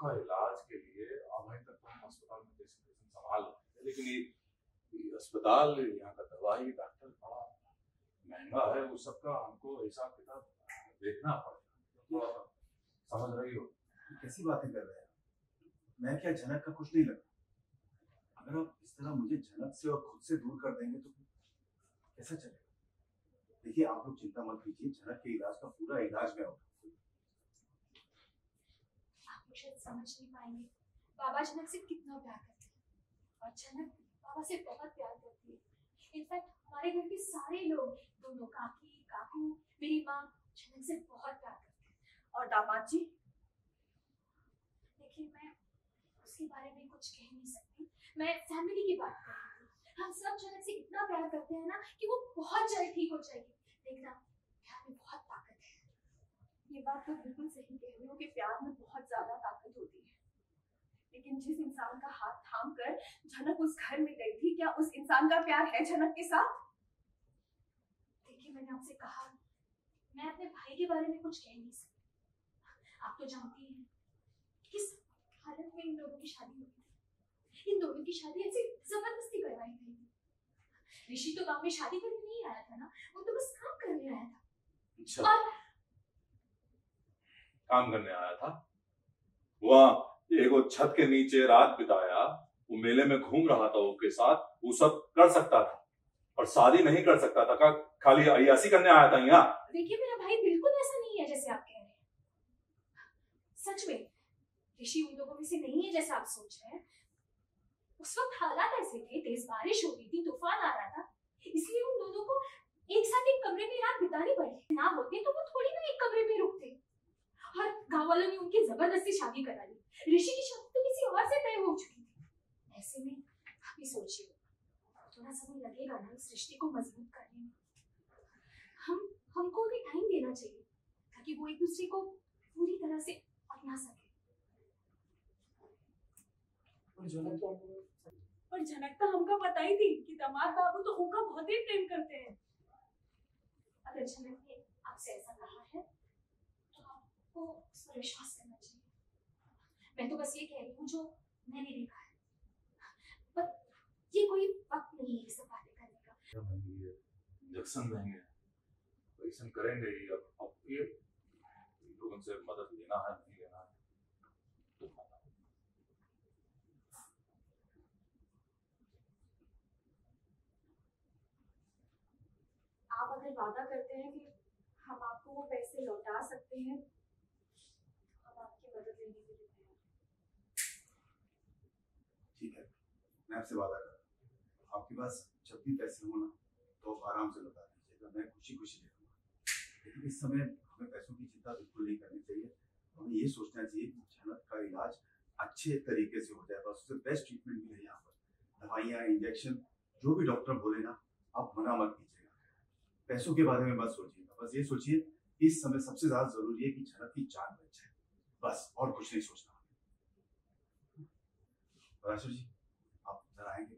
का इलाज के लिए अभी तक तो हम अस्पताल में पेशेंट संभाल रहे हैं, लेकिन ये अस्पताल यहाँ का दवाई डॉक्टर बड़ा महंगा है, वो सबका हमको हिसाब किताब देखना पड़ेगा। समझ रही हो? कैसी बातें कर रहे हैं? मैं क्या झनक का कुछ नहीं लगा? अगर आप इस तरह मुझे झनक से और खुद से दूर कर देंगे तो कैसा चलेगा? देखिए, आप लोग चिंता मत कीजिए, झनक के इलाज का पूरा इलाज मैं होगा। आप शायद समझ नहीं पाएंगे, बाबा झनक से कितना प्यार करते हैं और झनक बाबा से बहुत प्यार करती है। इनफैक्ट हमारे घर के सारे लोग, दोनों काकी, काकू, मेरी माँ झनक से बहुत प्यार करते हैं। और दामाद जी? देखिए, मैं उसके बारे में कुछ कह नहीं सकती, मैं फैमिली की बात कर रही हूँ। हम सब झनक से इतना प्यार करते हैं ना कि वो बहुत जल्द ठीक हो जाएगी। देखना, प्यार में बहुत ताकत है। ये बात तो बिल्कुल सही कह रही हो कि प्यार में बहुत ज्यादा ताकत होती है, लेकिन जिस इंसान का हाथ थाम कर झनक उस घर में गई थी, क्या उस इंसान का प्यार है झनक के साथ? देखिए, मैंने आपसे कहा, मैं अपने भाई के बारे में कुछ कह नहीं सकती। आप तो जानती हैं किस हालत में इन लोगों की शादी हुई थी। इन दोनों की शादी ऐसे जबरदस्ती करवाई गई थी। ऋषि तो गांव में शादी करने नहीं आया था ना, वो तो बस काम करने आया था। अच्छा, और काम करने आया था? वहाँ एगो छत के नीचे रात बिताया, वो मेले में घूम रहा था उसके साथ, वो सब कर सकता था और शादी नहीं कर सकता था? खाली अय्यासी करने आया था यहाँ? देखिए, मेरा भाई बिल्कुल ऐसा नहीं है जैसे आप कह रहे हैं। सच में ऋषि उन लोगों में से नहीं है जैसा आप सोच रहे हैं। उस वक्त हालात ऐसे थे, तेज बारिश हो रही थी, तूफान आ रहा था, इसलिए उन दोनों को एक साथ एक कमरे में रात बितानी पड़ी। ना होते तो वो थोड़ी ना एक कमरे में रुकते, और गांव वालों ने उनकी जबरदस्ती शादी करा ली। ऋषि की शादी तो किसी और से तय हो चुकी थी। ऐसे में आप ही सोचिए, थोड़ा समय लगेगा ना इस रिश्ते को मजबूत करने में। हमको भी टाइम देना चाहिए ताकि वो एक दूसरे को पूरी तरह से अपना सके। और झनक तो हमको पता ही थी कि दामाद बाबू तो उनका बहुत ही प्रेम करते हैं। अगर झनक ने आपसे ऐसा कहा है तो आपको उस पर विश्वास करना चाहिए। मैं तो बस ये कह रही हूँ जो मैंने देखा है, पर ये कोई वक्त नहीं है ये सब बातें करने का। इंजेक्शन देंगे, ऑपरेशन करेंगे ही। अब ये लोगों से मदद लेना है नहीं लेना है तो आप अगर वादा करते हैं कि हम आपको वो पैसे लौटा सकते हैं, हम आपकी मदद लेने के लिए तैयार हैं। ठीक है, मैं आपसे वादा कर रहा हूँ, आपके पास जब भी पैसे हो ना तो आप आराम से लौटा दीजिएगा, मैं खुशी खुशी दे दूंगा। लेकिन इस समय हमें पैसों की चिंता बिल्कुल नहीं करनी चाहिए। हमें ये सोचना चाहिए कि झनक का इलाज अच्छे तरीके से हो जाए, बस उसे बेस्ट ट्रीटमेंट मिले। यहाँ पर दवाइयाँ, इंजेक्शन, जो भी डॉक्टर बोले ना, आप मना मत कीजिएगा। पैसों के बारे में मत सोचिएगा, बस ये सोचिए इस समय सबसे ज्यादा जरूरी है कि झनक की जान बच जाए, बस, और कुछ नहीं सोचना। राशि जी, आप जरा आएंगे?